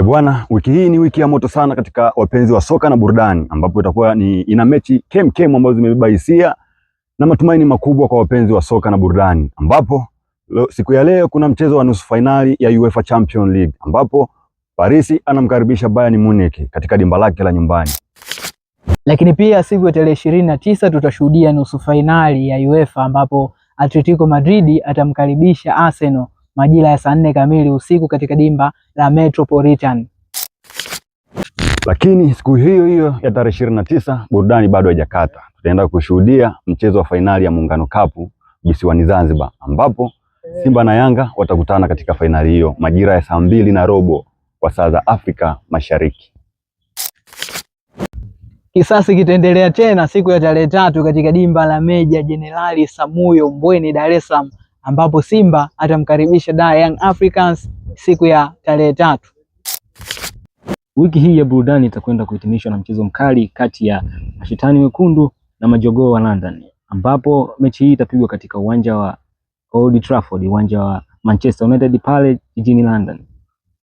Bwana, wiki hii ni wiki ya moto sana katika wapenzi wa soka na burudani, ambapo itakuwa ina mechi kem ambazo zimebeba hisia na matumaini makubwa kwa wapenzi wa soka na burudani, ambapo siku ya leo kuna mchezo wa nusu fainali ya UEFA Champions League, ambapo Paris anamkaribisha Bayern Munich katika dimba lake la nyumbani. Lakini pia siku ya tarehe 29 tutashuhudia nusu fainali ya UEFA ambapo Atletico Madrid atamkaribisha Arsenal majira ya saa 4 kamili usiku katika dimba la Metropolitan. Lakini siku hiyo hiyo ya tarehe 29 burudani bado haijakata. Tutaenda kushuhudia mchezo wa fainali ya Muungano Cup visiwani Zanzibar, ambapo Simba na Yanga watakutana katika fainali hiyo majira ya saa 2:15 kwa saa za Afrika Mashariki. Kisasi kitaendelea tena siku ya tarehe 3 katika dimba la Meja Jenerali Samuyo Mbweni, Dar es Salaam, ambapo Simba atamkaribisha Young Africans siku ya tarehe 3. Wiki hii ya burudani itakwenda kuhitimishwa na mchezo mkali kati ya Mashetani Wekundu na Majogoo wa London, ambapo mechi hii itapigwa katika uwanja wa Old Trafford, uwanja wa Manchester United pale jijini London.